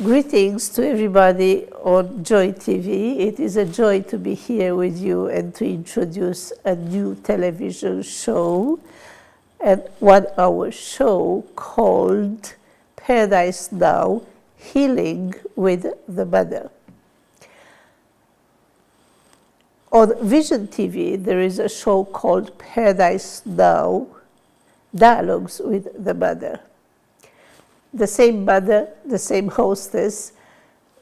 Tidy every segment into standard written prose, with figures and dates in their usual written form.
Greetings to everybody on Joy TV. It is a joy to be here with you and to introduce a new television show, and 1-hour show called Paradise Now, Healing with the Mother. On Vision TV, there is a show called Paradise Now, Dialogues with the Mother. The same mother, the same hostess,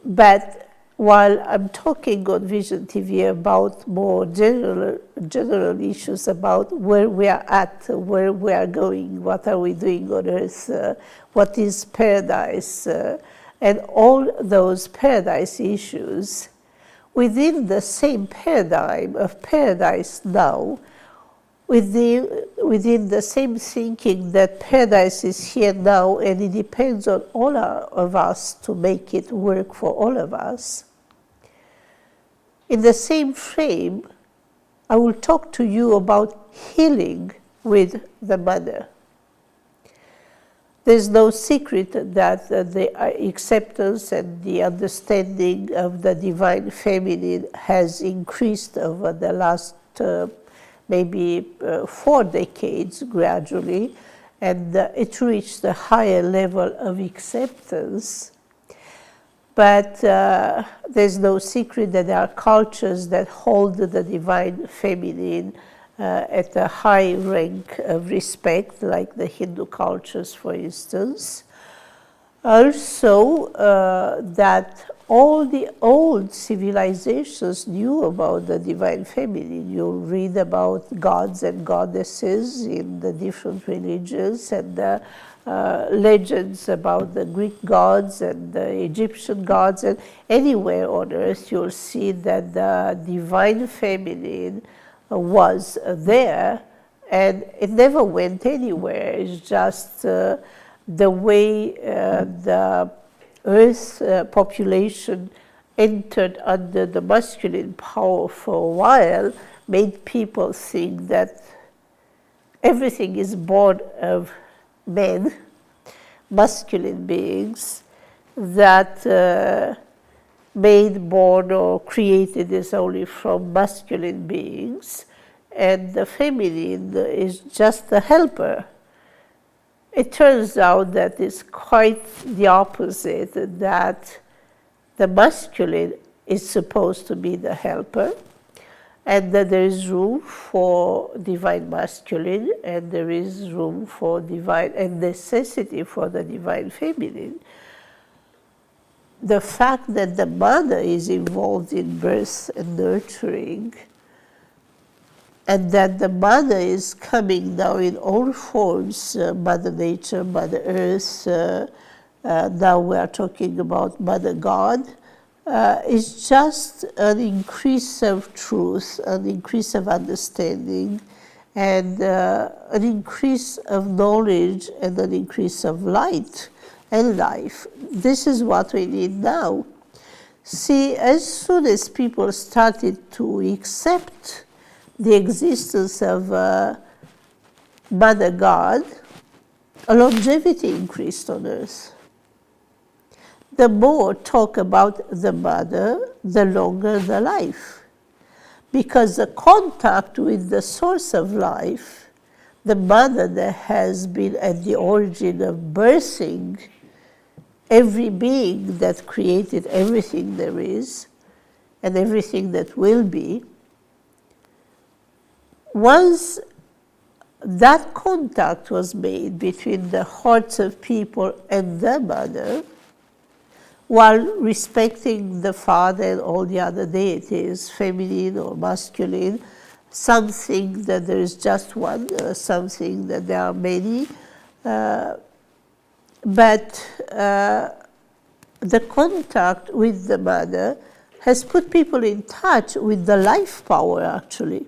but while I'm talking on Vision TV about more general issues about where we are at, where we are going, what are we doing on earth, what is paradise, and all those paradise issues, within the same paradigm of Paradise Now, within the same thinking that paradise is here now and it depends on all of us to make it work for all of us. In the same frame, I will talk to you about healing with the mother. There's no secret that the acceptance and the understanding of the divine feminine has increased over the last maybe 4 decades gradually, and it reached a higher level of acceptance. But there's no secret that there are cultures that hold the divine feminine at a high rank of respect, like the Hindu cultures, for instance. Also, that all the old civilizations knew about the divine feminine. You'll read about gods and goddesses in the different religions, and the legends about the Greek gods and the Egyptian gods, and anywhere on earth you'll see that the divine feminine was there, and it never went anywhere. It's just the way the Earth population entered under the masculine power for a while made people think that everything is born of men, masculine beings, that made, born, or created is only from masculine beings, and the feminine is just a helper. It turns out that it's quite the opposite, that the masculine is supposed to be the helper, and that there is room for divine masculine, and there is room for divine and necessity for the divine feminine. The fact that the mother is involved in birth and nurturing, and that the mother is coming now in all forms, Mother Nature, Mother Earth, now we are talking about Mother God, is just an increase of truth, an increase of understanding, and an increase of knowledge, and an increase of light and life. This is what we need now. See, as soon as people started to accept the existence of Mother God, a longevity increased on earth. The more talk about the mother, the longer the life. Because the contact with the source of life, the mother that has been at the origin of birthing every being that created everything there is and everything that will be, once that contact was made between the hearts of people and the mother, while respecting the father and all the other deities, feminine or masculine, some think that there is just one, some think that there are many, but the contact with the mother has put people in touch with the life power, actually.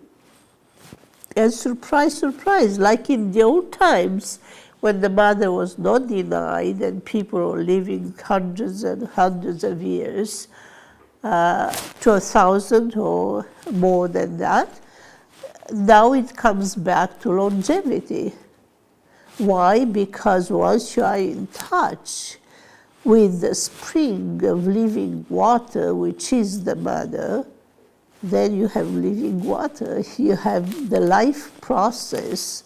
And surprise, surprise, like in the old times when the mother was not denied and people were living hundreds and hundreds of years, to 1,000 or more than that, now it comes back to longevity. Why? Because once you are in touch with the spring of living water, which is the mother, then you have living water. You have the life process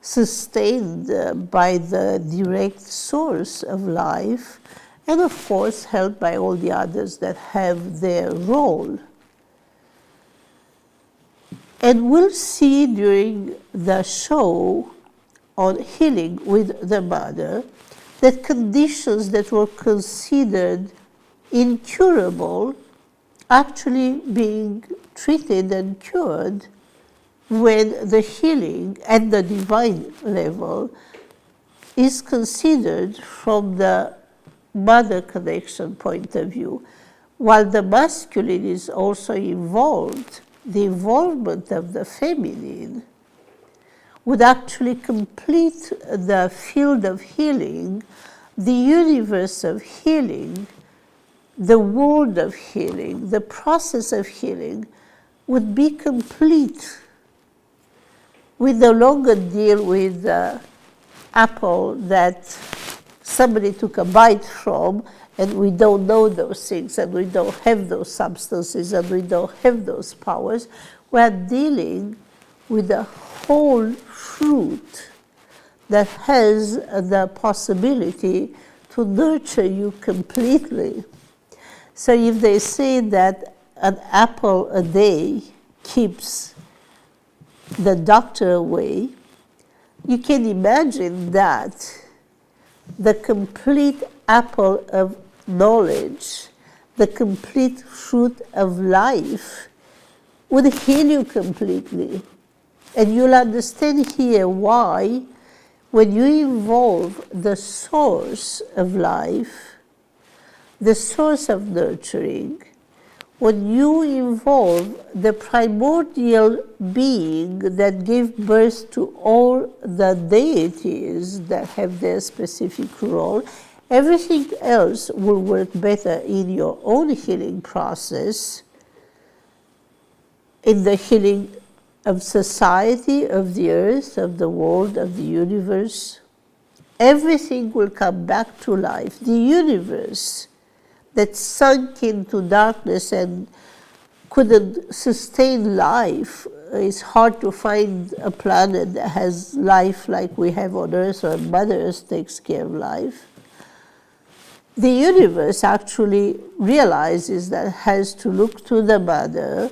sustained by the direct source of life, and of course helped by all the others that have their role. And we'll see during the show on healing with the mother that conditions that were considered incurable actually being treated and cured when the healing at the divine level is considered from the mother connection point of view. While the masculine is also involved, the involvement of the feminine would actually complete the field of healing, the universe of healing, the world of healing, the process of healing would be complete. We no longer deal with the apple that somebody took a bite from, and we don't know those things, and we don't have those substances, and we don't have those powers. We're dealing with the whole fruit that has the possibility to nurture you completely. So if they say that an apple a day keeps the doctor away, you can imagine that the complete apple of knowledge, the complete fruit of life would heal you completely. And you'll understand here why, when you involve the source of life, the source of nurturing, when you involve the primordial being that gave birth to all the deities that have their specific role, everything else will work better in your own healing process, in the healing of society, of the earth, of the world, of the universe. Everything will come back to life. The universe that sunk into darkness and couldn't sustain life. It's hard to find a planet that has life like we have on Earth, or Mother Earth takes care of life. The universe actually realizes that it has to look to the Mother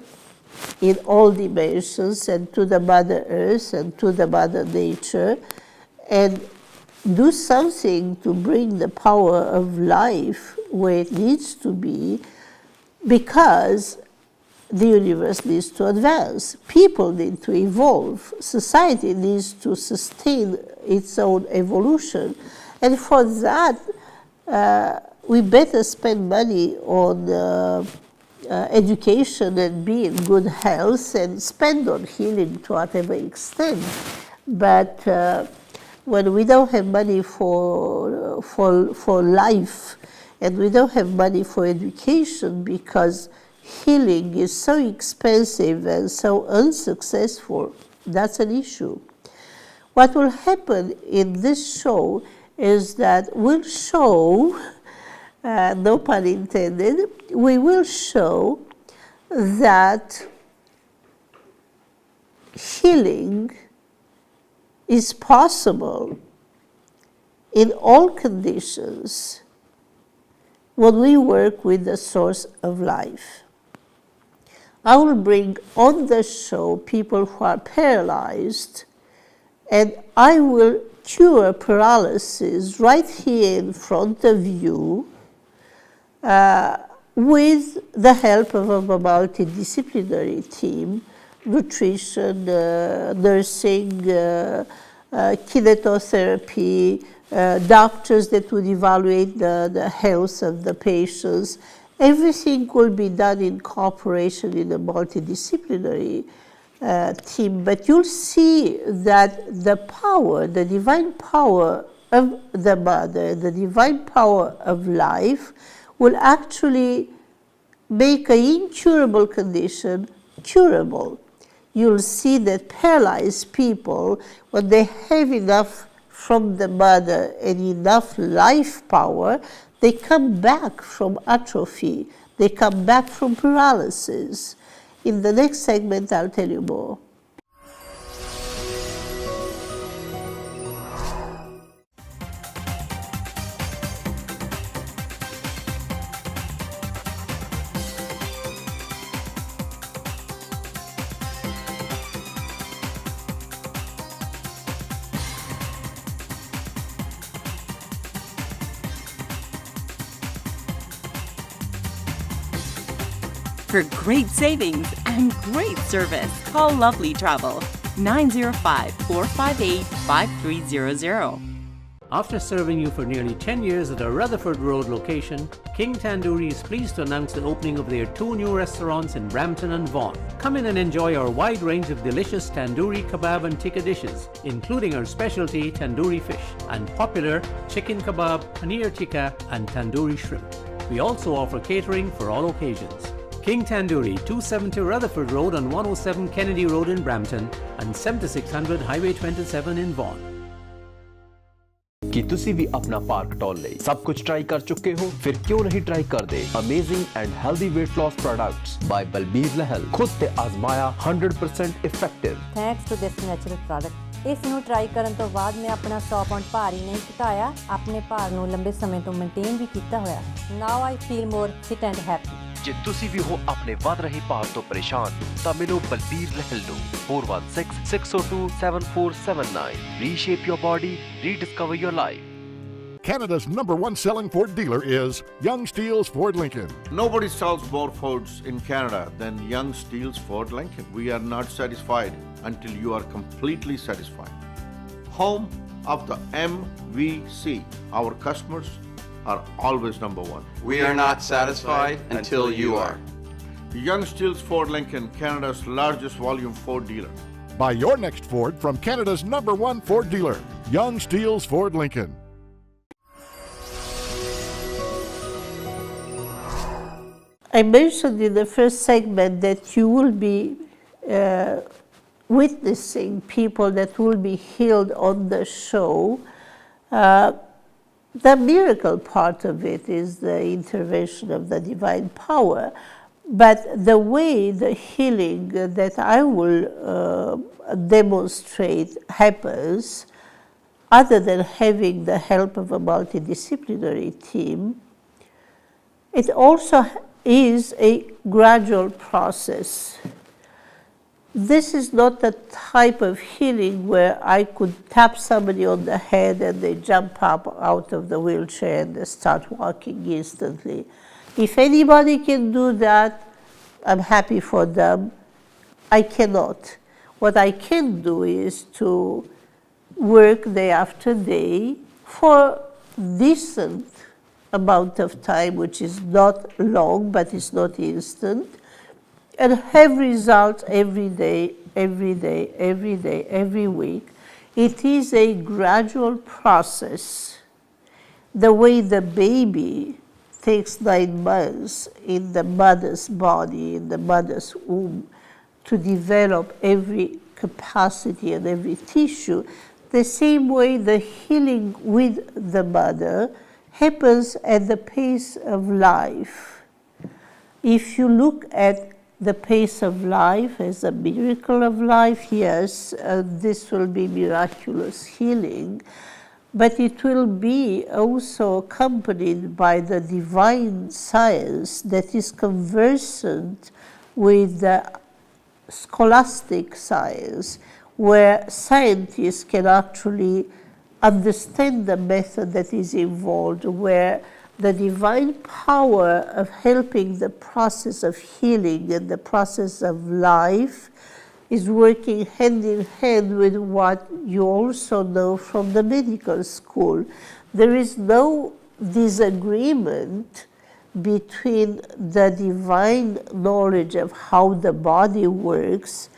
in all dimensions, and to the Mother Earth, and to the Mother Nature, and do something to bring the power of life where it needs to be, because the universe needs to advance. People need to evolve. Society needs to sustain its own evolution. And for that, we better spend money on education and be in good health, and spend on healing to whatever extent. But when we don't have money for life, and we don't have money for education because healing is so expensive and so unsuccessful, that's an issue. What will happen in this show is that we'll show, no pun intended, we will show that healing is possible in all conditions when we work with the source of life. I will bring on the show people who are paralyzed, and I will cure paralysis right here in front of you with the help of a multidisciplinary team: nutrition, nursing, kinetotherapy, doctors that would evaluate the health of the patients. Everything will be done in cooperation in a multidisciplinary team. But you'll see that the power, the divine power of the Mother, the divine power of life, will actually make an incurable condition curable. You'll see that paralyzed people, when they have enough from the mother and enough life power, they come back from atrophy, they come back from paralysis. In the next segment, I'll tell you more. For great savings and great service, call Lovely Travel 905-458-5300. After serving you for nearly 10 years at our Rutherford Road location, King Tandoori is pleased to announce the opening of their 2 new restaurants in Brampton and Vaughan. Come in and enjoy our wide range of delicious tandoori kebab and tikka dishes, including our specialty tandoori fish and popular chicken kebab, paneer tikka and tandoori shrimp. We also offer catering for all occasions. King Tandoori, 270 Rutherford Road on 107 Kennedy Road in Brampton and 7600 Highway 27 in Vaughan. कि तुसी भी अपना भार घटाने ਲਈ सब कुछ try कर चुके हो फिर क्यों नहीं ट्राई कर दे amazing and healthy weight loss products by Balbir Lahal खुद ते आजमाया 100% effective thanks to this natural product ਇਸ ਨੂੰ ਟਰਾਈ ਕਰਨ ਤੋਂ ਬਾਅਦ ਮੈਂ ਆਪਣਾ 100 ਪਾਉਂਡ ਭਾਰ ਹੀ ਨਹੀਂ ਘਟਾਇਆ ਆਪਣੇ ਭਾਰ ਨੂੰ ਲੰਬੇ ਸਮੇਂ ਤੋਂ ਮੇਨਟੇਨ ਵੀ ਕੀਤਾ ਹੋਇਆ now I feel more fit and happy ਜੇ ਤੁਸੀਂ ਵੀ ਹੋ ਆਪਣੇ ਵੱਧ ਰਹੇ ਭਾਰ ਤੋਂ ਪਰੇਸ਼ਾਨ ਤਾਂ ਮਿਲੋ ਬਲਬੀਰ ਲਹਿਲ ਨੂੰ 4166027479 reshape your body rediscover your life Canada's #1 selling Ford dealer is Young Steels Ford Lincoln. Nobody sells more Fords in Canada than Young Steels Ford Lincoln. We are not satisfied until you are completely satisfied. Home of the MVC. Our customers are always #1. We are not satisfied until you are. Young Steels Ford Lincoln, Canada's largest volume Ford dealer. Buy your next Ford from Canada's #1 Ford dealer, Young Steels Ford Lincoln. I mentioned in the first segment that you will be witnessing people that will be healed on the show. The miracle part of it is the intervention of the divine power, but the way the healing that I will demonstrate happens, other than having the help of a multidisciplinary team, it also is a gradual process. This is not the type of healing where I could tap somebody on the head and they jump up out of the wheelchair and they start walking instantly. If anybody can do that, I'm happy for them. I cannot. What I can do is to work day after day for decent amount of time, which is not long, but it's not instant, and have results every day, every day, every day, every week. It is a gradual process. The way the baby takes 9 months in the mother's body, in the mother's womb, to develop every capacity and every tissue, the same way the healing with the mother happens at the pace of life. If you look at the pace of life as a miracle of life, yes, this will be miraculous healing, but it will be also accompanied by the divine science that is conversant with the scholastic science, where scientists can actually understand the method that is involved, where the divine power of helping the process of healing and the process of life is working hand in hand with what you also know from the medical school. There is no disagreement between the divine knowledge of how the body works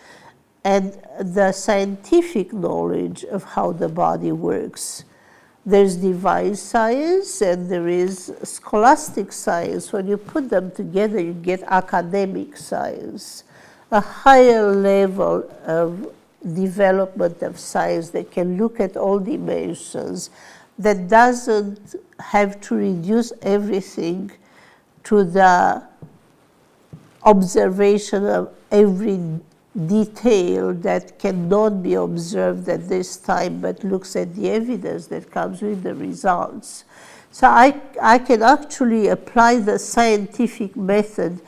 and the scientific knowledge of how the body works. There's divine science and there is scholastic science. When you put them together, you get academic science, a higher level of development of science that can look at all dimensions, that doesn't have to reduce everything to the observation of every detail that cannot be observed at this time, but looks at the evidence that comes with the results. So I can actually apply the scientific method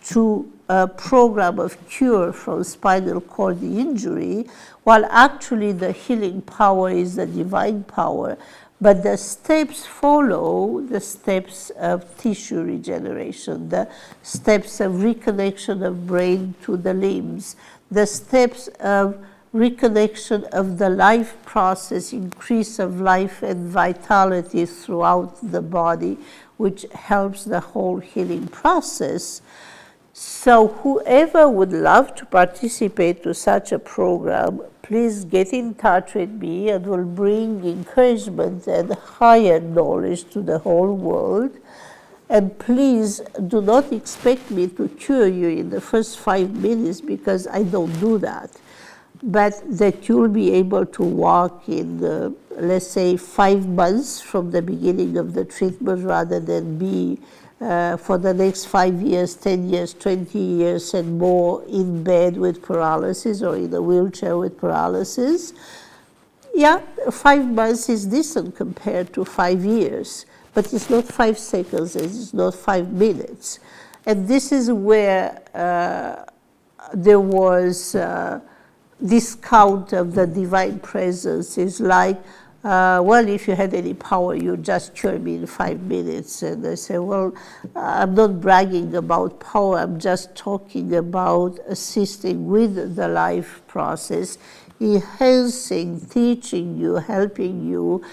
to a program of cure from spinal cord injury, while actually the healing power is the divine power. But the steps follow the steps of tissue regeneration, the steps of reconnection of brain to the limbs, the steps of reconnection of the life process, increase of life and vitality throughout the body, which helps the whole healing process. So whoever would love to participate to such a program, please get in touch with me, and will bring encouragement and higher knowledge to the whole world. And please do not expect me to cure you in the first 5 minutes, because I don't do that. But that you'll be able to walk in, let's say, 5 months from the beginning of the treatment, rather than be for the next 5 years, 10 years, 20 years and more in bed with paralysis or in a wheelchair with paralysis. Yeah, 5 months is decent compared to 5 years, but it's not 5 seconds, it's not 5 minutes. And this is where there was discount of the divine presence. Is like, well, if you had any power, you'd just cure me in 5 minutes. And I say, well, I'm not bragging about power, I'm just talking about assisting with the life process, enhancing, teaching you, helping you,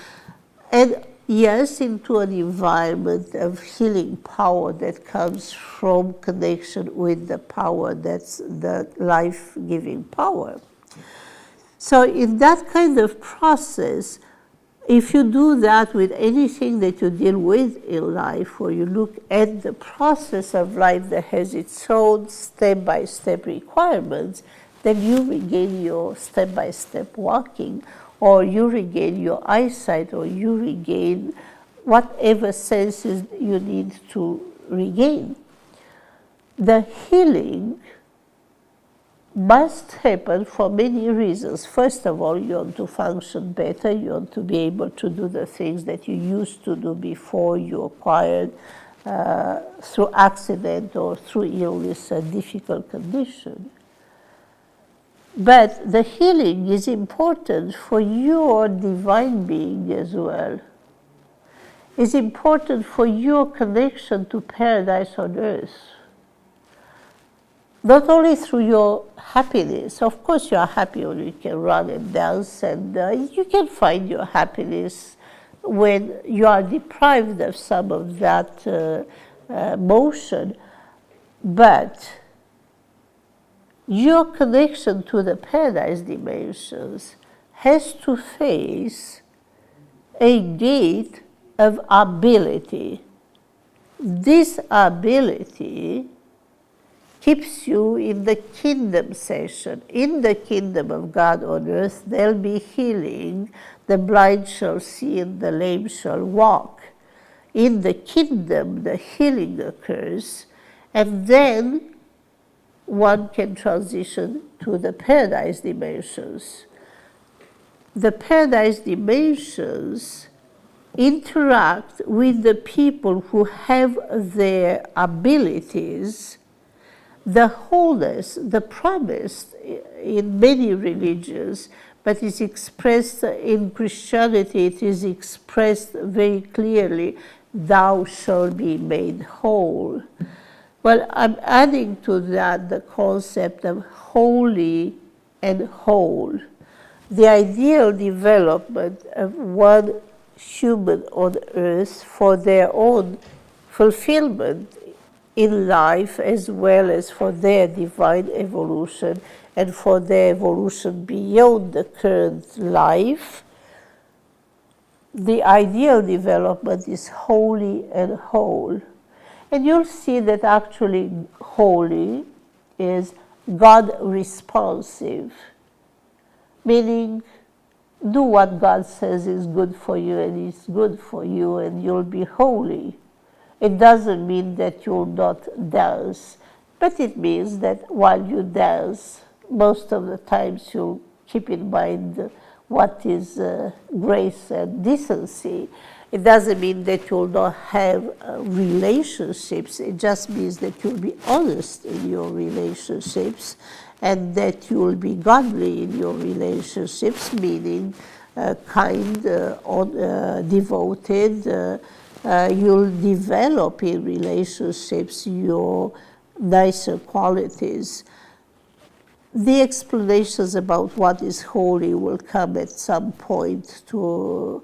and yes, into an environment of healing power that comes from connection with the power that's the life-giving power. So in that kind of process, if you do that with anything that you deal with in life, or you look at the process of life that has its own step-by-step requirements, then you regain your step-by-step walking, or you regain your eyesight, or you regain whatever senses you need to regain. The healing must happen for many reasons. First of all, you want to function better, you want to be able to do the things that you used to do before you acquired through accident or through illness, a difficult condition. But the healing is important for your divine being as well. It's important for your connection to paradise on earth. Not only through your happiness. Of course you are happy when you can run and dance, and you can find your happiness when you are deprived of some of that motion. But your connection to the paradise dimensions has to face a gate of ability. This ability keeps you in the kingdom session. In the kingdom of God on earth, there'll be healing. The blind shall see and the lame shall walk. In the kingdom, the healing occurs, and then one can transition to the paradise dimensions. The paradise dimensions interact with the people who have their abilities. The wholeness, the promise in many religions, but it's expressed in Christianity, it is expressed very clearly, thou shalt be made whole. Well, I'm adding to that the concept of holy and whole. The ideal development of one human on earth for their own fulfillment in life, as well as for their divine evolution and for their evolution beyond the current life. The ideal development is holy and whole. And you'll see that actually holy is God responsive. meaning do what God says is good for you, and it's good for you, and you'll be holy. It doesn't mean that you'll not dance, but it means that while you dance, most of the times you'll keep in mind what is grace and decency. It doesn't mean that you'll not have relationships. It just means that you'll be honest in your relationships and that you'll be godly in your relationships, meaning kind, devoted. You'll develop in relationships your nicer qualities. The explanations about what is holy will come at some point to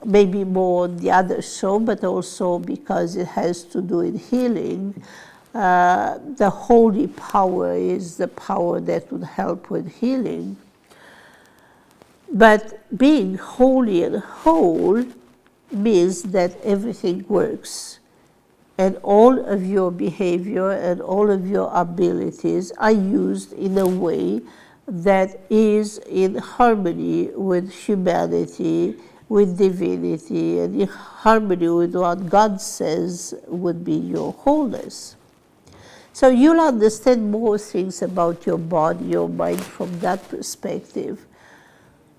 maybe more on the other show, but also because it has to do with healing. The holy power is the power that would help with healing. But being holy and whole means that everything works. And all of your behavior and all of your abilities are used in a way that is in harmony with humanity, with divinity, and in harmony with what God says would be your wholeness. So you'll understand more things about your body, your mind from that perspective.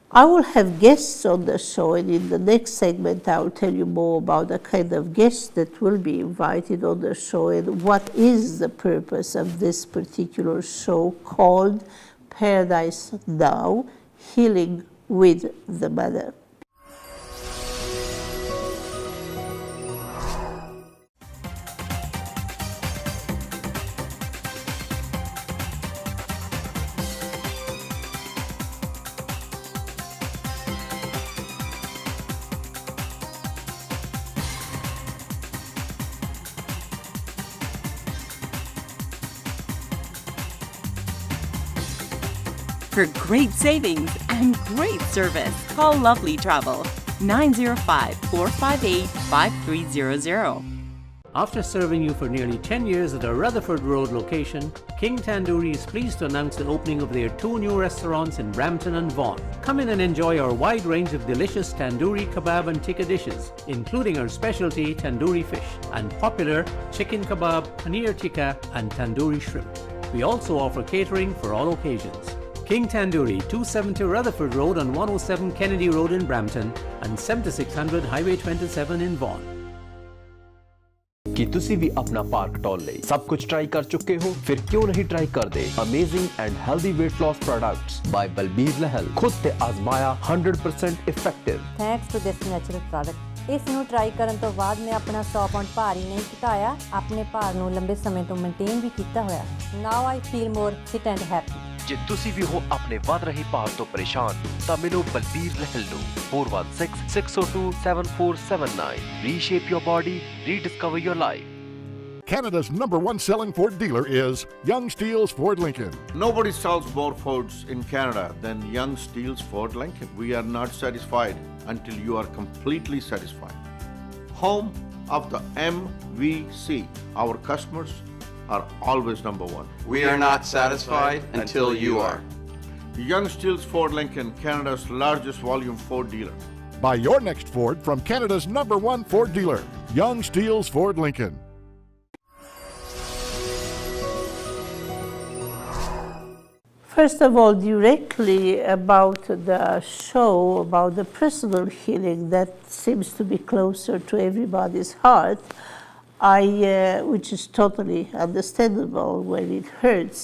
I will have guests on the show, and in the next segment I will tell you more about the kind of guests that will be invited on the show and what is the purpose of this particular show called Paradise Now, Healing with the Mother. For great savings and great service, call Lovely Travel 905-458-5300. After serving you for nearly 10 years at our Rutherford Road location, King Tandoori is pleased to announce the opening of their 2 new restaurants in Brampton and Vaughan. Come in and enjoy our wide range of delicious tandoori kebab and tikka dishes, including our specialty tandoori fish and popular chicken kebab, paneer tikka, and tandoori shrimp. We also offer catering for all occasions. King Tandoori, 270 Rutherford Road on 107 Kennedy Road in Brampton and 7600 Highway 27 in Vaughan. ਕੀ ਤੁਸੀਂ ਵੀ ਆਪਣਾ ਭਾਰ ਘਟਾਉਣ ਲਈ ਸਭ ਕੁਝ try ਕਰ ਚੁੱਕੇ ਹੋ ਫਿਰ ਕਿਉਂ ਨਹੀਂ ਟਰਾਈ ਕਰਦੇ amazing and healthy weight loss products by Balbir Lehal ਖੁਦ ਤੇ ਆਜ਼ਮਾਇਆ 100% effective thanks to this natural product ਇਸ ਨੂੰ ਟਰਾਈ ਕਰਨ ਤੋਂ ਬਾਅਦ ਮੈਂ ਆਪਣਾ 100 ਪਾਉਂਡ ਭਾਰ ਹੀ ਨਹੀਂ ਘਟਾਇਆ ਆਪਣੇ ਭਾਰ ਨੂੰ ਲੰਬੇ ਸਮੇਂ ਤੋਂ ਮੇਨਟੇਨ ਵੀ ਕੀਤਾ ਹੋਇਆ now I feel more fit and happy ਜੇ ਤੁਸੀਂ ਵੀ ਹੋ ਆਪਣੇ ਵੱਧ ਰਹੇ ਭਾਰ ਤੋਂ ਪਰੇਸ਼ਾਨ ਤਾਂ ਮਿਲੋ ਬਲਬੀਰ ਲਹਿਲ ਨੂੰ 4166027479 Reshape your body, rediscover your life. Canada's #1 selling Ford dealer is Young Steels Ford Lincoln. Nobody sells more Fords in Canada than Young Steels Ford Lincoln. We are not satisfied until you are completely satisfied. Home of the MVC. Our customers are always #1. We are not satisfied until you are. Young Steels Ford Lincoln, Canada's largest volume Ford dealer. Buy your next Ford from Canada's #1 Ford dealer, Young Steels Ford Lincoln. First of all, directly about the show, about the personal healing that seems to be closer to everybody's heart, which is totally understandable when it hurts,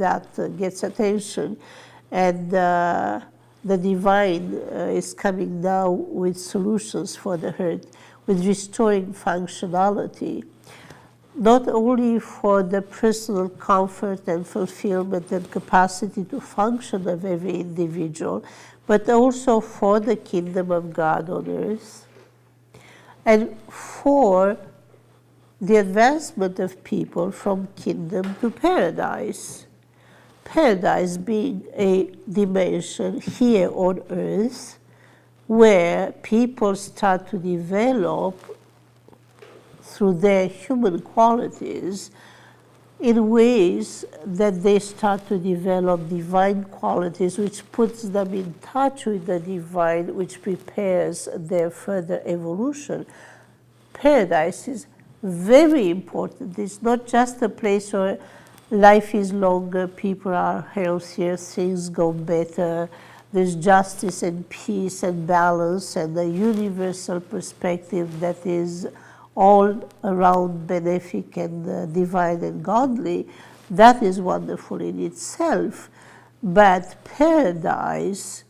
that gets attention. And the divine is coming now with solutions for the hurt, with restoring functionality, not only for the personal comfort and fulfillment and capacity to function of every individual, but also for the kingdom of God on earth, and for the advancement of people from kingdom to paradise. Paradise being a dimension here on earth where people start to develop through their human qualities in ways that they start to develop divine qualities, which puts them in touch with the divine, which prepares their further evolution. Paradise is very important. It's not just a place where life is longer, people are healthier, things go better, there's justice and peace and balance and a universal perspective that is all around benefic and divine and godly. That is wonderful in itself. But paradise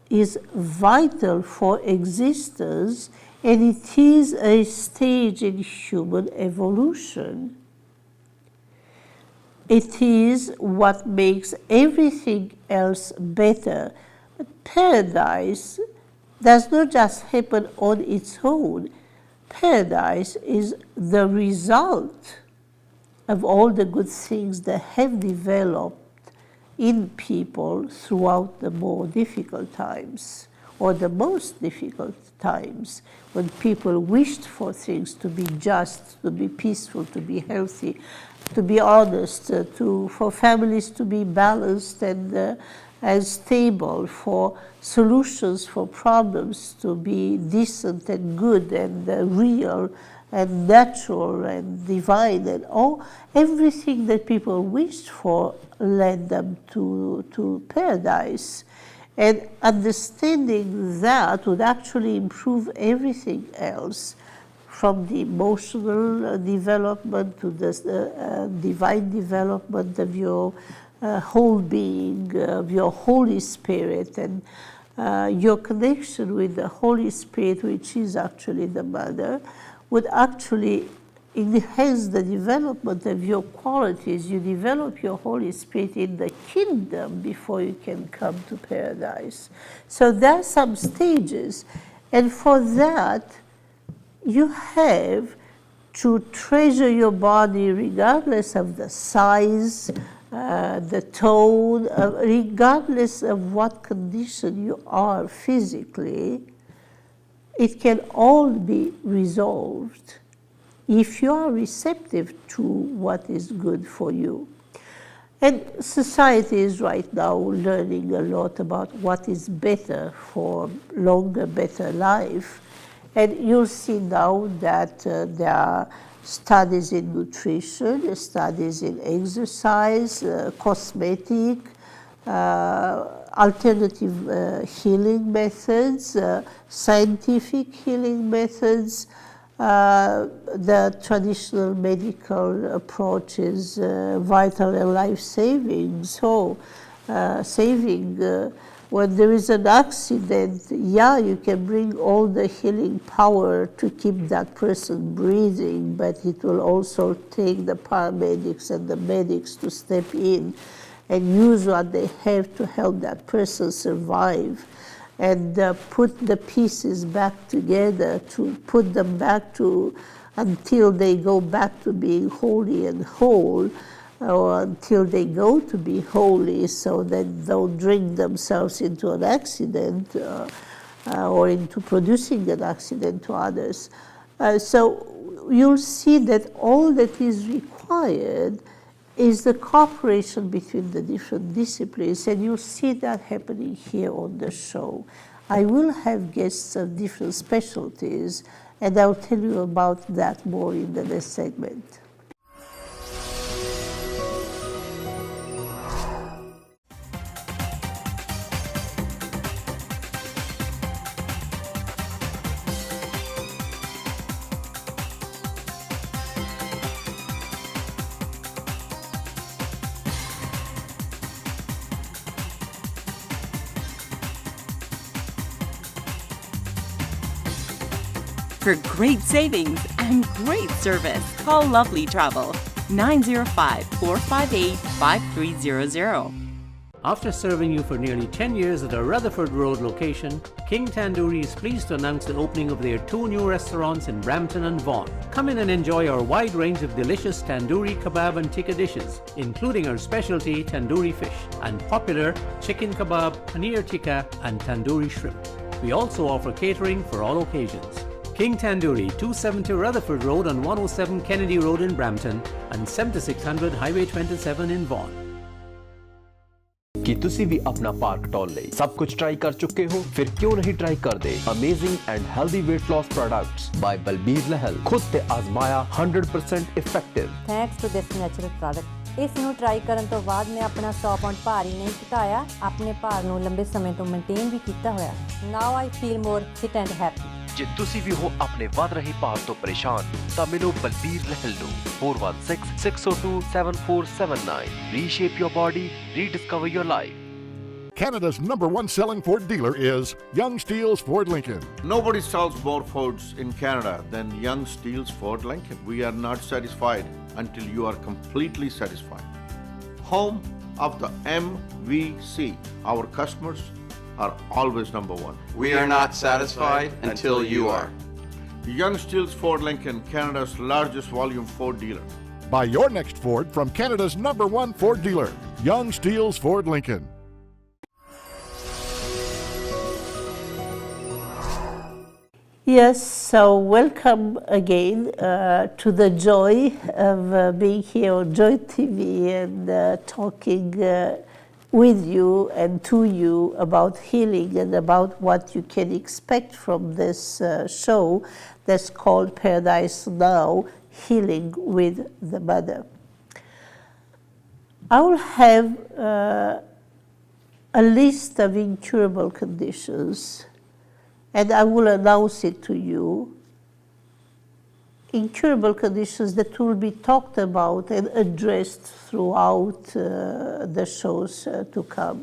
is vital for existence, and it is a stage in human evolution. It is what makes everything else better. But paradise does not just happen on its own. Paradise is the result of all the good things that have developed in people throughout the more difficult times, or the most difficult times, when people wished for things to be just, to be peaceful, to be healthy, to be honest, for families to be balanced and stable, for solutions for problems to be decent and good and real and natural and divine, and everything that people wished for led them to paradise. And understanding that would actually improve everything else, from the emotional development to the divine development of your whole being, of your Holy Spirit, and your connection with the Holy Spirit, which is actually the Mother, would actually enhance the development of your qualities. You develop your Holy Spirit in the kingdom before you can come to paradise. So there are some stages, and for that, you have to treasure your body regardless of the size, the tone, regardless of what condition you are physically. It can all be resolved if you are receptive to what is good for you. And society is right now learning a lot about what is better for longer, better life. And you'll see now that there are studies in nutrition, studies in exercise, cosmetic, alternative healing methods, scientific healing methods. The traditional medical approach is vital and life-saving. So, saving when there is an accident, you can bring all the healing power to keep that person breathing, but it will also take the paramedics and the medics to step in and use what they have to help that person survive, and put the pieces back together, to put them back to, until they go back to being holy and whole, or until they go to be holy, so that they don't drink themselves into an accident or into producing an accident to others. So you'll see that all that is required is the cooperation between the different disciplines, and you'll see that happening here on the show. I will have guests of different specialties, and I'll tell you about that more in the next segment. For great savings and great service, call Lovely Travel 905-458-5300. After serving you for nearly 10 years at our Rutherford Road location, King Tandoori is pleased to announce the opening of their 2 new restaurants in Brampton and Vaughan. Come in and enjoy our wide range of delicious tandoori kebab and tikka dishes, including our specialty tandoori fish and popular chicken kebab, paneer tikka, and tandoori shrimp. We also offer catering for all occasions. King Tandoori, 270 Rutherford Road on 107 Kennedy Road in Brampton and 7600 Highway 27 in Vaughan. ਕੀ ਤੁਸੀਂ ਵੀ ਆਪਣਾ ਭਾਰ ਘਟਾਉਣ ਲਈ ਸਭ ਕੁਝ try ਕਰ ਚੁੱਕੇ ਹੋ ਫਿਰ ਕਿਉਂ ਨਹੀਂ ਟਰਾਈ ਕਰਦੇ amazing and healthy weight loss products by Balbir Lehal ਖੁਦ ਤੇ ਆਜ਼ਮਾਇਆ 100% effective thanks to this natural product ਇਸ ਨੂੰ ਟਰਾਈ ਕਰਨ ਤੋਂ ਬਾਅਦ ਮੈਂ ਆਪਣਾ 100 ਪਾਉਂਡ ਭਾਰ ਹੀ ਨਹੀਂ ਘਟਾਇਆ ਆਪਣੇ ਭਾਰ ਨੂੰ ਲੰਬੇ ਸਮੇਂ ਤੋਂ ਮੇਨਟੇਨ ਵੀ ਕੀਤਾ ਹੋਇਆ now I feel more fit and happy ਜੇ ਤੁਸੀਂ ਵੀ ਹੋ ਆਪਣੇ ਵੱਧ ਰਹੇ ਭਾਰ ਤੋਂ ਪਰੇਸ਼ਾਨ ਤਾਂ ਮਿਲੋ ਬਲਬੀਰ ਲਹਿਲ ਨੂੰ 4166027479 Reshape your body, rediscover your life. Canada's #1 selling Ford dealer is Young Steels Ford Lincoln. Nobody sells more Fords in Canada than Young Steels Ford Lincoln. We are not satisfied until you are completely satisfied. Home of the MVC. Our customers are always #1. We are not satisfied until you are. Young Steels Ford Lincoln, Canada's largest volume Ford dealer. Buy your next Ford from Canada's #1 Ford dealer, Young Steels Ford Lincoln. Yes, so welcome again to the joy of being here on Joy TV and talking with you and to you about healing and about what you can expect from this show that's called Paradise Now, Healing with the Mother. I will have a list of incurable conditions and I will announce it to you. Incurable conditions that will be talked about and addressed throughout the shows to come.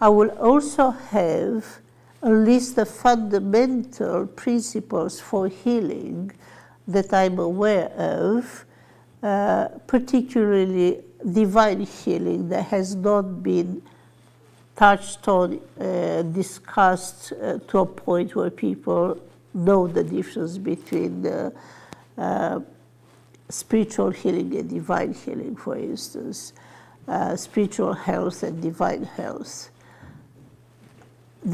I will also have a list of fundamental principles for healing that I'm aware of, particularly divine healing that has not been touched on, discussed to a point where people know the difference between spiritual healing and divine healing, for instance, spiritual health and divine health.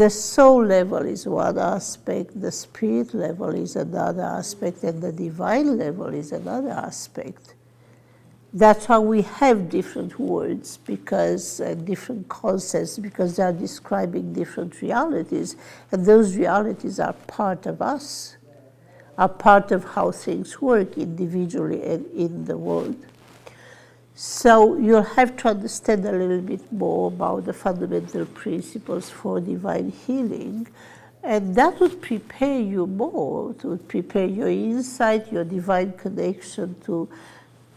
The soul level is one aspect, the spirit level is another aspect, and the divine level is another aspect. That's how we have different words because different concepts, because they are describing different realities, and those realities are part of us, are part of how things work individually and in the world. So you'll have to understand a little bit more about the fundamental principles for divine healing, and that would prepare you more, to prepare your insight, your divine connection, to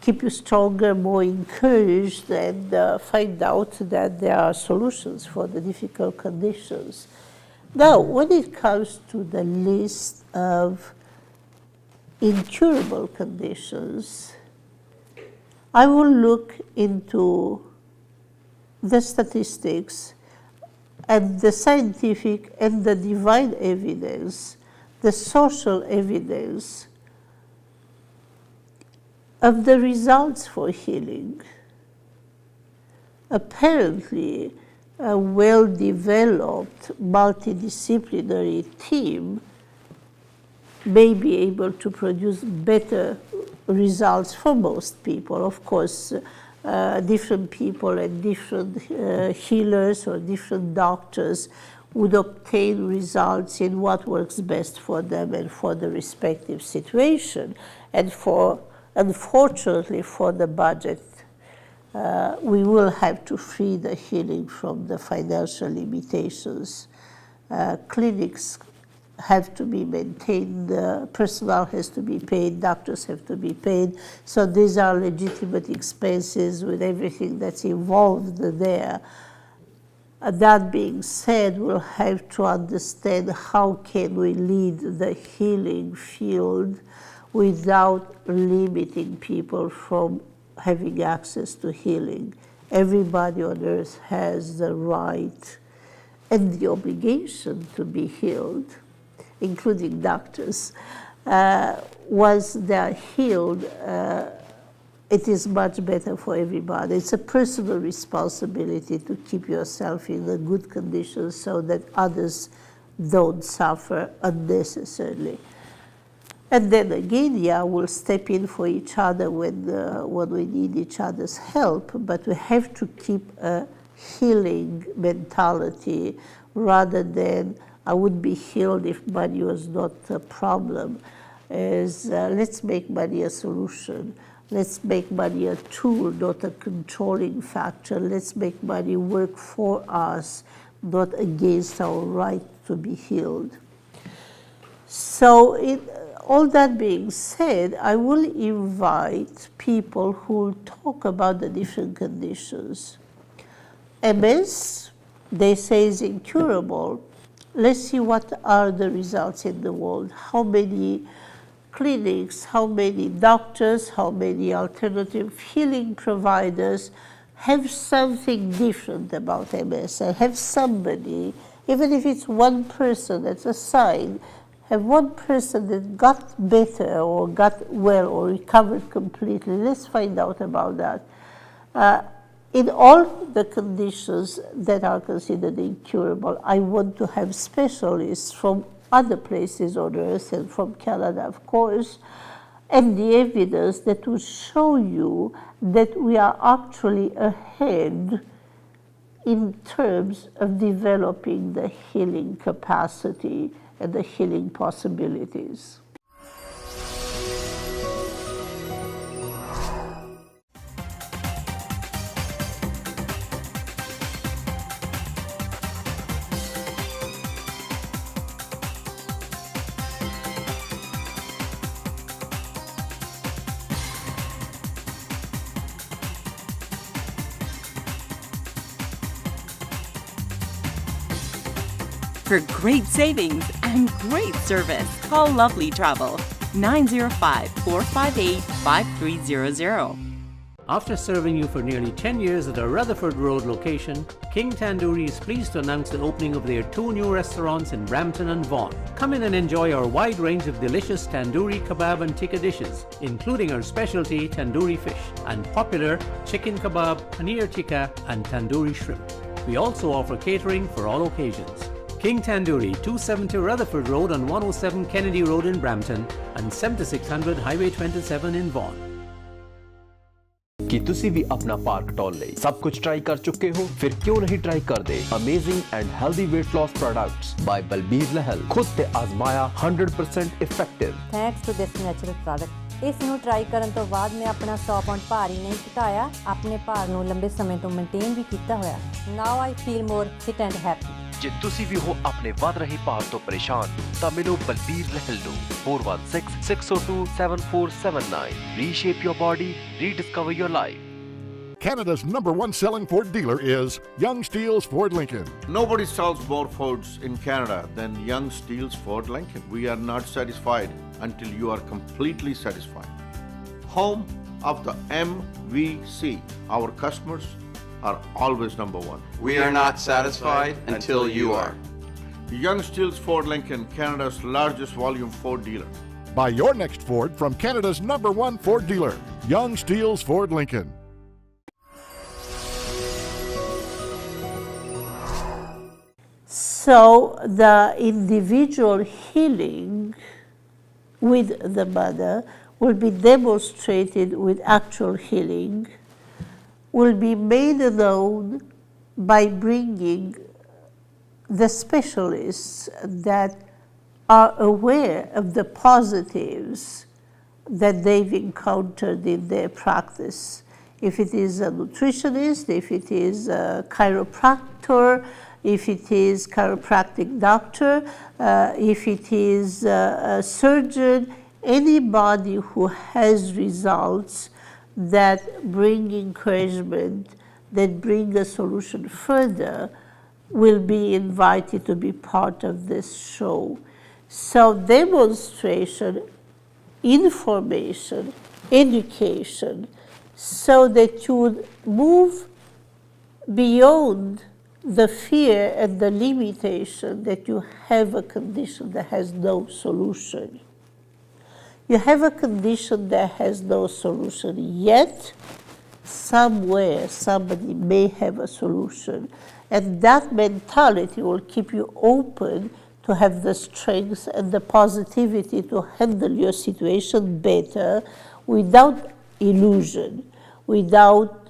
keep you stronger, more encouraged, and find out that there are solutions for the difficult conditions. Now, when it comes to the list of incurable conditions, I will look into the statistics and the scientific and the divine evidence, the social evidence of the results for healing. Apparently, a well-developed multidisciplinary team may be able to produce better results for most people. Of course, different people and different healers or different doctors would obtain results in what works best for them and for the respective situation. And unfortunately for the budget, we will have to free the healing from the financial limitations. Clinics have to be maintained, personnel has to be paid, doctors have to be paid. So these are legitimate expenses with everything that's involved there. That being said, we'll have to understand how can we lead the healing field without limiting people from having access to healing. Everybody on earth has the right and the obligation to be healed, including doctors. Once they're healed, it is much better for everybody. It's a personal responsibility to keep yourself in a good condition so that others don't suffer unnecessarily. And then again, yeah, we'll step in for each other when we need each other's help, but we have to keep a healing mentality rather than I would be healed if money was not a problem. Let's make money a solution. Let's make money a tool, not a controlling factor. Let's make money work for us, not against our right to be healed. So all that being said, I will invite people who will talk about the different conditions. MS, they say, is incurable. Let's see what are the results in the world. How many clinics, how many doctors, how many alternative healing providers have something different about MS and have somebody, even if it's one person, that's a sign, have one person that got better or got well or recovered completely. Let's find out about that. In all the conditions that are considered incurable, I want to have specialists from other places on earth and from Canada, of course, and the evidence that will show you that we are actually ahead in terms of developing the healing capacity and the healing possibilities. For great savings and great service, call Lovely Travel 905-458-5300. After serving you for nearly 10 years at our Rutherford Road location, King Tandoori is pleased to announce the opening of their 2 new restaurants in Brampton and Vaughan. Come in and enjoy our wide range of delicious tandoori kebab and tikka dishes, including our specialty tandoori fish and popular chicken kebab, paneer tikka, and tandoori shrimp. We also offer catering for all occasions. King Tandoori, 270 Rutherford Road on 107 Kennedy Road in Brampton and 7600 Highway 27 in Vaughan. ਕੀ ਤੁਸੀਂ ਵੀ ਆਪਣਾ park toll ਲਈ ਸਭ ਕੁਝ try ਕਰ ਚੁੱਕੇ ਹੋ ਫਿਰ ਕਿਉਂ ਨਹੀਂ ਟਰਾਈ ਕਰਦੇ amazing and healthy weight loss products by Balbir Lehal ਖੁਦ ਤੇ ਆਜ਼ਮਾਇਆ 100% effective thanks to this natural product ਇਸ ਨੂੰ ਟਰਾਈ ਕਰਨ ਤੋਂ ਬਾਅਦ ਮੈਂ ਆਪਣਾ 100 ਪਾਉਂਡ ਭਾਰ ਹੀ ਨਹੀਂ ਘਟਾਇਆ ਆਪਣੇ ਭਾਰ ਨੂੰ ਲੰਬੇ ਸਮੇਂ ਤੋਂ ਮੇਨਟੇਨ ਵੀ ਕੀਤਾ ਹੋਇਆ now I feel more fit and happy ਜੇ ਤੁਸੀਂ ਵੀ ਹੋ ਆਪਣੇ ਵੱਧ ਰਹੇ ਭਾਰ ਤੋਂ ਪਰੇਸ਼ਾਨ ਤਾਂ ਮਿਲੋ ਬਲਬੀਰ ਲਹਿਲ ਨੂੰ 4166027479 reshape your body rediscover your life. Canada's #1 selling Ford dealer is Young Steels Ford Lincoln. Nobody sells more Fords in Canada than Young Steels Ford Lincoln. We are not satisfied until you are completely satisfied. Home of the MVC. Our customers are always #1. We are not satisfied until you are. Young Steels Ford Lincoln, Canada's largest volume Ford dealer. Buy your next Ford from Canada's #1 Ford dealer, Young Steels Ford Lincoln. So the individual healing with the mother will be demonstrated with actual healing, will be made known by bringing the specialists that are aware of the positives that they've encountered in their practice. If it is a nutritionist, if it is a chiropractor, if it is chiropractic doctor, if it is a surgeon, anybody who has results that bring encouragement, that bring a solution further, will be invited to be part of this show. So demonstration, information, education, so that you would move beyond the fear and the limitation that you have a condition that has no solution. You have a condition that has no solution, yet somewhere somebody may have a solution. And that mentality will keep you open to have the strength and the positivity to handle your situation better without illusion. Without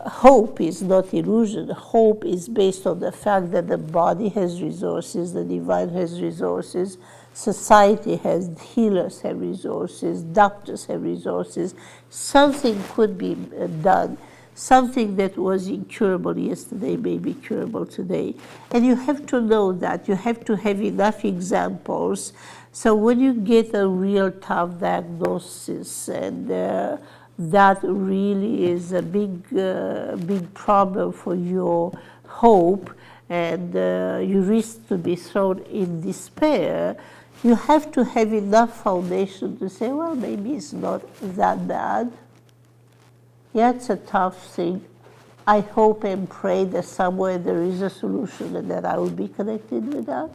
hope is not illusion. Hope is based on the fact that the body has resources, the divine has resources, society has, healers have resources, doctors have resources. Something could be done. Something that was incurable yesterday may be curable today. And you have to know that. You have to have enough examples. So when you get a real tough diagnosis, and that really is a big problem for your hope, and you risk to be thrown in despair, you have to have enough foundation to say, well, maybe it's not that bad. Yeah, it's a tough thing. I hope and pray that somewhere there is a solution and that I will be connected with that.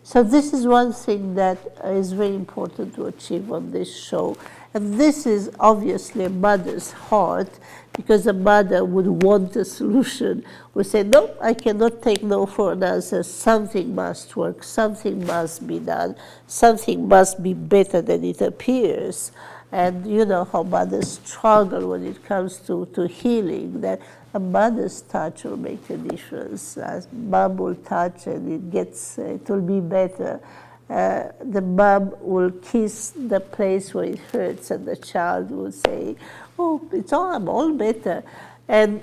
So this is one thing that is very important to achieve on this show. And this is obviously a mother's heart, because a mother would want a solution, would say, no, I cannot take no for an answer. Something must work, something must be done, something must be better than it appears. And you know how mothers struggle when it comes to healing, that a mother's touch will make a difference. As mom will touch and it will be better. The mom will kiss the place where it hurts, and the child will say, oh, I'm all better. And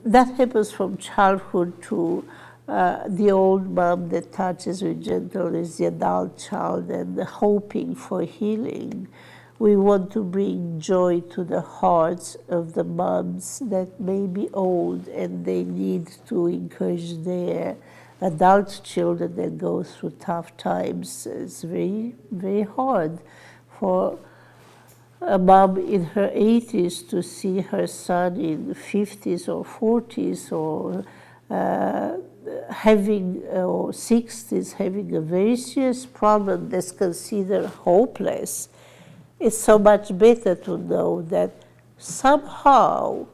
that happens from childhood to the old mom that touches with gentleness the adult child and hoping for healing. We want to bring joy to the hearts of the moms that may be old, and they need to encourage their adult children that go through tough times. It's very, very hard for a mom in her 80s to see her son in the 50s or 40s or or 60s having a very serious problem that's considered hopeless. It's so much better to know that somehow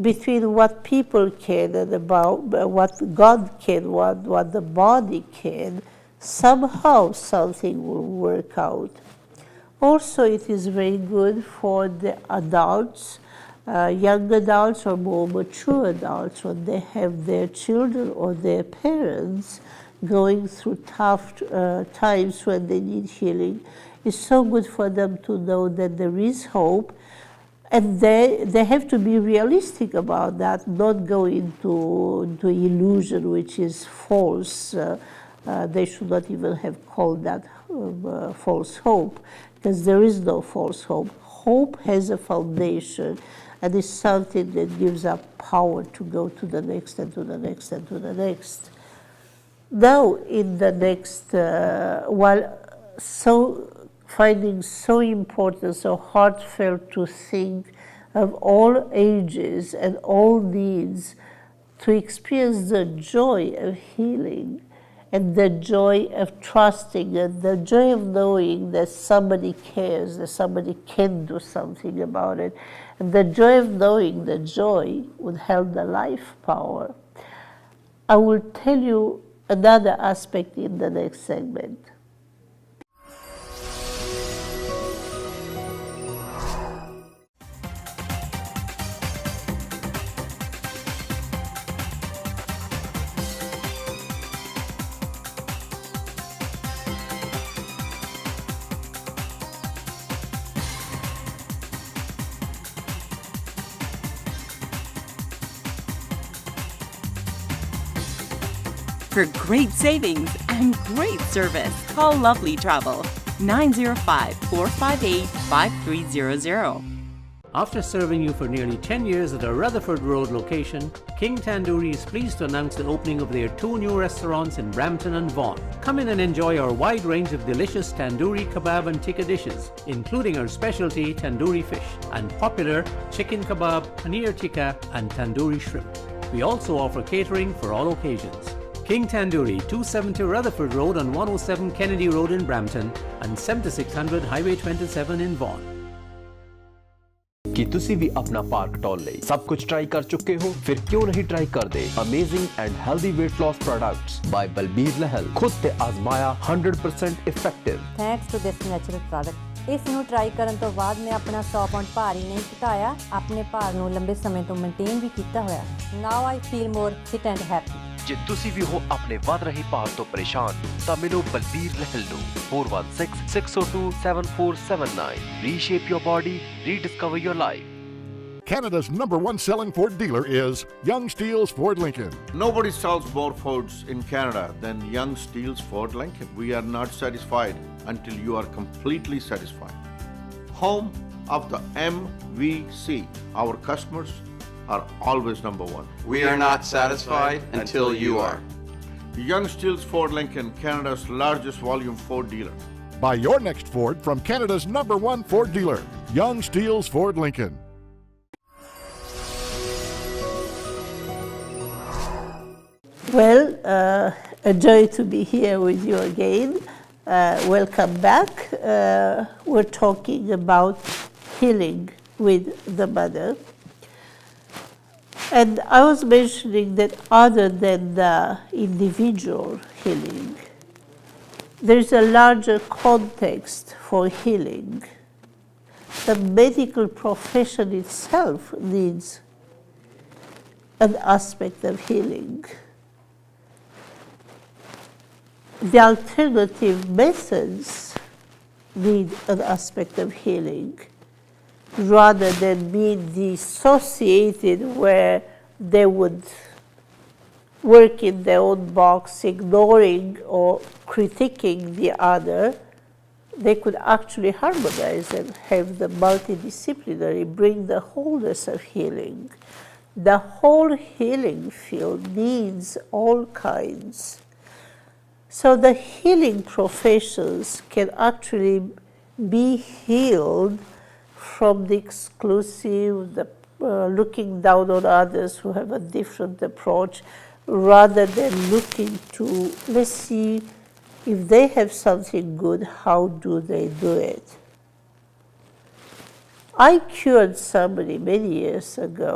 between what people can and about what God can, what the body can, somehow something will work out. Also, it is very good for the adults, young adults or more mature adults, when they have their children or their parents going through tough times when they need healing. It's so good for them to know that there is hope, and they have to be realistic about that, not go into illusion which is false. They should not even have called that false hope, because there is no false hope. Hope has a foundation, and is something that gives us power to go to the next and to the next and to the next. Now, in the next, finding so important, so heartfelt to think of all ages and all needs, to experience the joy of healing and the joy of trusting and the joy of knowing that somebody cares, that somebody can do something about it, and the joy of knowing the joy would help the life power. I will tell you another aspect in the next segment. For great savings and great service, call Lovely Travel 905-458-5300. After serving you for nearly 10 years at our Rutherford Road location, King Tandoori is pleased to announce the opening of their 2 new restaurants in Brampton and Vaughan. Come in and enjoy our wide range of delicious tandoori kebab and tikka dishes, including our specialty tandoori fish and popular chicken kebab, paneer tikka and tandoori shrimp. We also offer catering for all occasions. King Tandoori, 270 Rutherford Road on 107 Kennedy Road in Brampton and 7600 Highway 27 in Vaughan. ਕਿ ਤੁਸੀਂ ਵੀ ਆਪਣਾ ਭਾਰ ਘਟਾਉਣ ਲਈ ਸਭ ਕੁਝ try ਕਰ ਚੁੱਕੇ ਹੋ ਫਿਰ ਕਿਉਂ ਨਹੀਂ ਟਰਾਈ ਕਰਦੇ amazing and healthy weight loss products by Balbir Lehal ਖੁਦ ਤੇ ਆਜ਼ਮਾਇਆ 100% effective thanks to this natural product ਇਸ ਨੂੰ ਟਰਾਈ ਕਰਨ ਤੋਂ ਬਾਅਦ ਮੈਂ ਆਪਣਾ 100 ਪਾਉਂਡ ਭਾਰ ਹੀ ਨਹੀਂ ਘਟਾਇਆ ਆਪਣੇ ਭਾਰ ਨੂੰ ਲੰਬੇ ਸਮੇਂ ਤੋਂ ਮੇਨਟੇਨ ਵੀ ਕੀਤਾ ਹੋਇਆ now I feel more fit and happy ਜੇ ਤੁਸੀਂ ਵੀ ਹੋ ਆਪਣੇ ਵੱਧ ਰਹੇ ਭਾਰ ਤੋਂ ਪਰੇਸ਼ਾਨ ਤਾਂ ਮਿਲੋ ਬਲਬੀਰ ਲਹਿਲ ਨੂੰ 4166027479 Reshape your body, rediscover your life. Canada's #1 selling Ford dealer is Young Steels Ford Lincoln. Nobody sells more Fords in Canada than Young Steels Ford Lincoln. We are not satisfied until you are completely satisfied. Home of the MVC. Our customers are always #1. We are not satisfied until you are. Young Steels Ford Lincoln, Canada's largest volume Ford dealer. Buy your next Ford from Canada's #1 Ford dealer, Young Steels Ford Lincoln. Well, a joy to be here with you again. Welcome back. We're talking about healing with the mother. And I was mentioning that other than the individual healing, there's a larger context for healing. The medical profession itself needs an aspect of healing. The alternative methods need an aspect of healing, rather than being dissociated where they would work in their own box, ignoring or critiquing the other. They could actually harmonize and have the multidisciplinary bring the wholeness of healing. The whole healing field needs all kinds. So the healing professions can actually be healed from the exclusive, the looking down on others who have a different approach, rather than looking to, let's see if they have something good, how do they do it? I cured somebody many years ago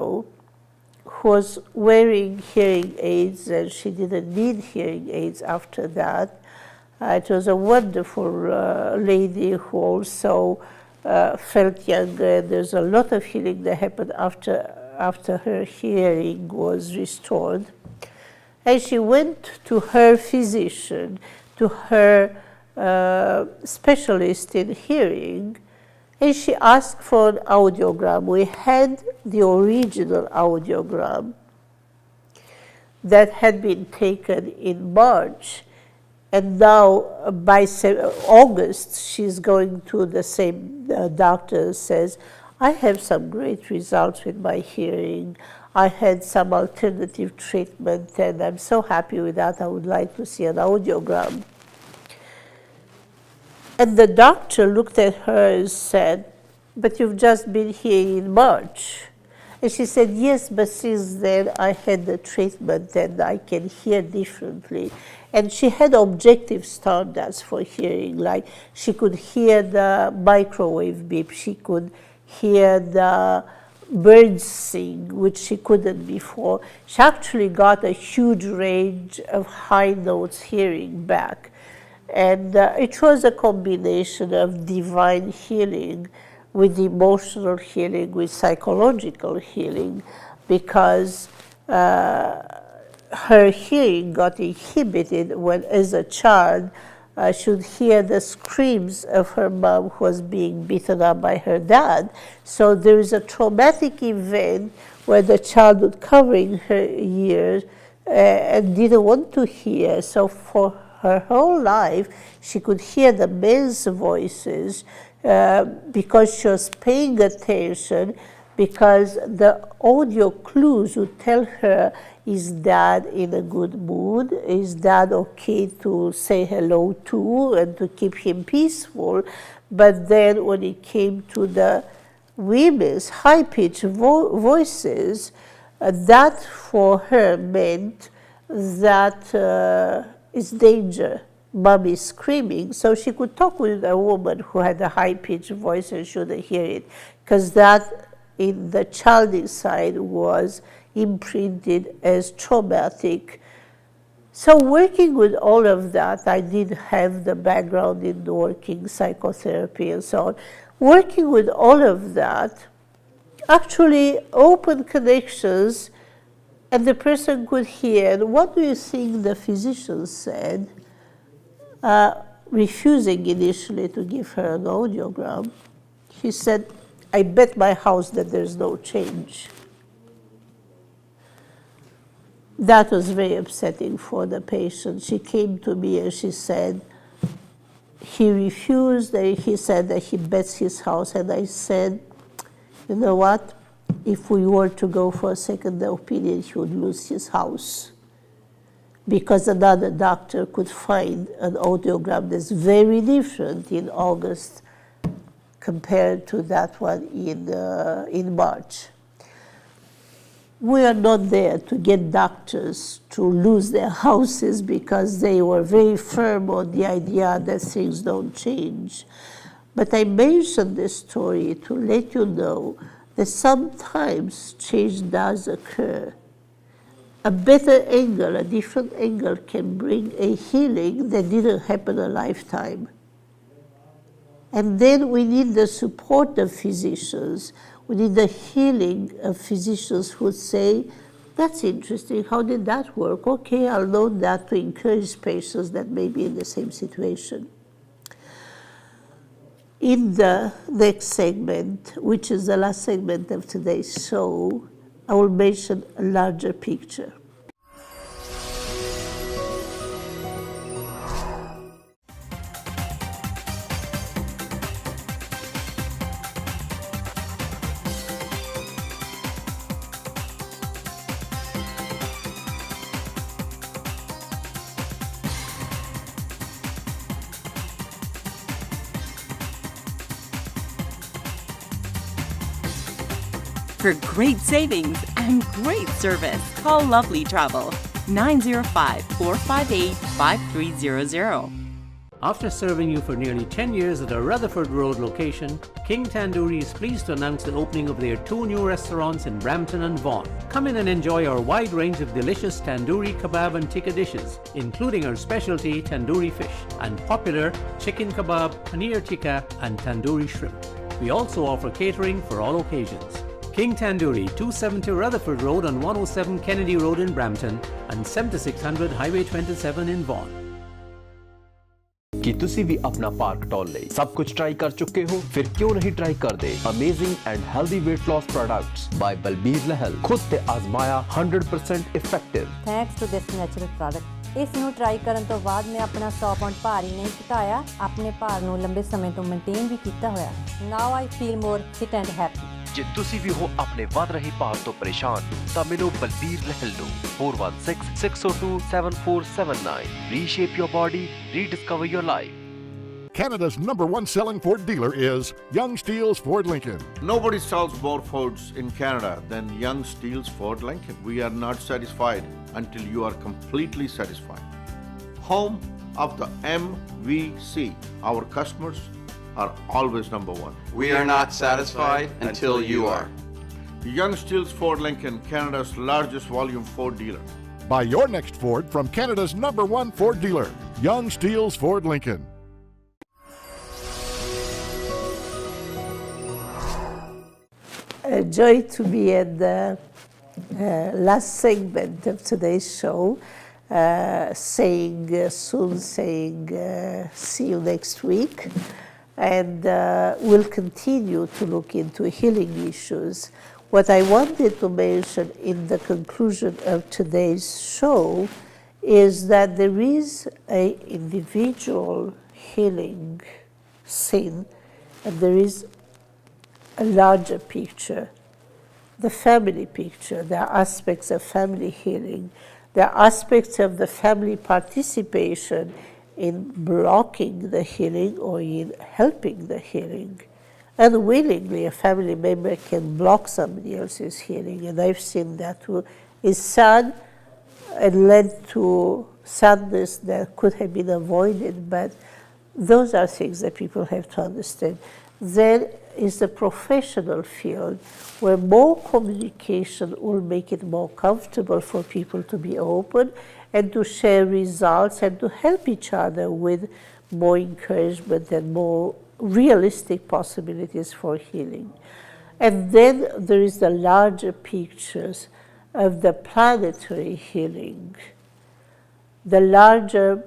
who was wearing hearing aids, and she didn't need hearing aids after that. It was a wonderful lady who also felt younger. There's a lot of healing that happened after her hearing was restored. And she went to her physician, to her specialist in hearing, and she asked for an audiogram. We had the original audiogram that had been taken in March. And now, by August, she's going to the same doctor, says, I have some great results with my hearing. I had some alternative treatment, and I'm so happy with that. I would like to see an audiogram. And the doctor looked at her and said, but you've just been here in March. And she said, yes, but since then I had the treatment and I can hear differently. And she had objective standards for hearing, like she could hear the microwave beep, she could hear the birds sing, which she couldn't before. She actually got a huge range of high notes hearing back. And it was a combination of divine healing with emotional healing, with psychological healing, because her hearing got inhibited when, as a child, she would hear the screams of her mom who was being beaten up by her dad. So there is a traumatic event where the child was covering her ears and didn't want to hear. So for her whole life, she could hear the men's voices because she was paying attention, because the audio clues would tell her, is dad in a good mood? Is dad okay to say hello to and to keep him peaceful? But then when it came to the women's high-pitched voices, that for her meant that it's danger. Mommy screaming, so she could talk with a woman who had a high-pitched voice and shouldn't hear it, because that in the childing side was imprinted as traumatic. So working with all of that, I did have the background in working psychotherapy and so on. Working with all of that actually opened connections, and the person could hear, what do you think the physician said? Refusing initially to give her an audiogram. He said, I bet my house that there's no change. That was very upsetting for the patient. She came to me and she said, he refused, and he said that he bets his house. And I said, you know what? If we were to go for a second opinion, he would lose his house. Because another doctor could find an audiogram that's very different in August compared to that one in March. We are not there to get doctors to lose their houses because they were very firm on the idea that things don't change. But I mentioned this story to let you know that sometimes change does occur. A better angle, a different angle can bring a healing that didn't happen a lifetime. And then we need the support of physicians. We need the healing of physicians who say, that's interesting, how did that work? Okay, I'll note that to encourage patients that may be in the same situation. In the next segment, which is the last segment of today's show, I will mention a larger picture. For great savings and great service, call Lovely Travel 905-458-5300. After serving you for nearly 10 years at our Rutherford Road location, King Tandoori is pleased to announce the opening of their 2 new restaurants in Brampton and Vaughan. Come in and enjoy our wide range of delicious tandoori kebab and tikka dishes, including our specialty tandoori fish and popular chicken kebab, paneer tikka, and tandoori shrimp. We also offer catering for all occasions. King Tandoori, 270 Rutherford Road on 107 Kennedy Road in Brampton and 7600 Highway 27 in Vaughan. ਕੀ ਤੁਸੀਂ ਵੀ ਆਪਣਾ park toll ਲਈ ਸਭ ਕੁਝ try ਕਰ ਚੁੱਕੇ ਹੋ ਫਿਰ ਕਿਉਂ ਨਹੀਂ ਟਰਾਈ ਕਰਦੇ amazing and healthy weight loss products by Balbir Lehal ਖੁਦ ਤੇ ਆਜ਼ਮਾਇਆ 100% effective thanks to this natural product ਇਸ ਨੂੰ ਟਰਾਈ ਕਰਨ ਤੋਂ ਬਾਅਦ ਮੈਂ ਆਪਣਾ 100 ਪਾਉਂਡ ਭਾਰ ਹੀ ਨਹੀਂ ਘਟਾਇਆ ਆਪਣੇ ਭਾਰ ਨੂੰ ਲੰਬੇ ਸਮੇਂ ਤੋਂ ਮੇਨਟੇਨ ਵੀ ਕੀਤਾ ਹੋਇਆ now I feel more fit and happy ਜੇ ਤੁਸੀਂ ਵੀ ਹੋ ਆਪਣੇ ਵੱਧ ਰਹੇ ਭਾਰ ਤੋਂ ਪਰੇਸ਼ਾਨ ਤਾਂ ਮਿਲੋ ਬਲਬੀਰ ਲਹਿਲ ਨੂੰ 4166027479 reshape your body rediscover your life. Canada's #1 selling Ford dealer is Young Steels Ford Lincoln. Nobody sells more Fords in Canada than Young Steels Ford Lincoln. We are not satisfied until you are completely satisfied. Home of the MVC. Our customers are always #1. We are not satisfied until you are. Young Steels Ford Lincoln, Canada's largest volume Ford dealer. Buy your next Ford from Canada's #1 Ford dealer, Young Steels Ford Lincoln. A joy to be at the last segment of today's show, saying see you next week. And we'll continue to look into healing issues. What I wanted to mention in the conclusion of today's show is that there is an individual healing scene, and there is a larger picture, the family picture. There are aspects of family healing. There are aspects of the family participation in blocking the healing or in helping the healing. Unwillingly, a family member can block somebody else's healing, and I've seen that too. It's sad and led to sadness that could have been avoided, but those are things that people have to understand. Then is the professional field, where more communication will make it more comfortable for people to be open and to share results and to help each other with more encouragement and more realistic possibilities for healing. And then there is the larger pictures of the planetary healing. The larger,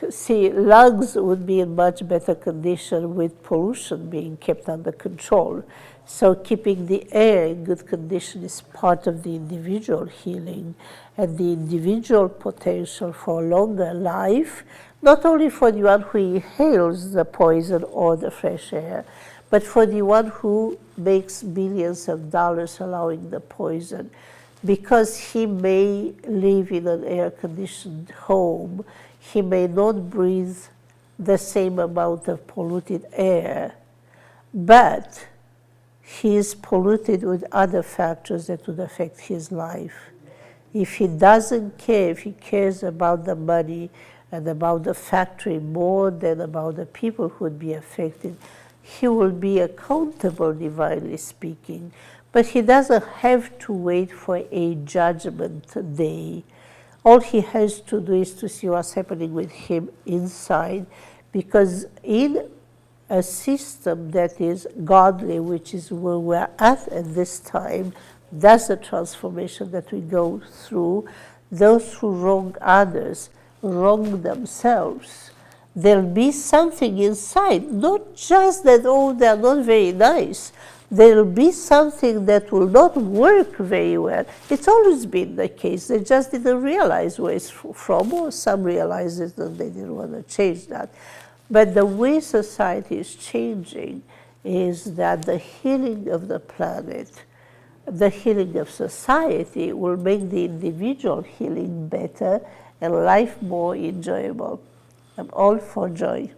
see, lungs would be in much better condition with pollution being kept under control. So keeping the air in good condition is part of the individual healing and the individual potential for longer life, not only for the one who inhales the poison or the fresh air, but for the one who makes millions of dollars allowing the poison. Because he may live in an air-conditioned home, he may not breathe the same amount of polluted air, but he is polluted with other factors that would affect his life. If he doesn't care, if he cares about the money and about the factory more than about the people who would be affected, he will be accountable, divinely speaking. But he doesn't have to wait for a judgment day. All he has to do is to see what's happening with him inside, because in a system that is godly, which is where we're at this time, that's the transformation that we go through. Those who wrong others wrong themselves. There'll be something inside, not just that, oh, they're not very nice. There'll be something that will not work very well. It's always been the case. They just didn't realize where it's from, or some realized it and they didn't want to change that. But the way society is changing is that the healing of the planet, the healing of society will make the individual healing better and life more enjoyable. I'm all for joy.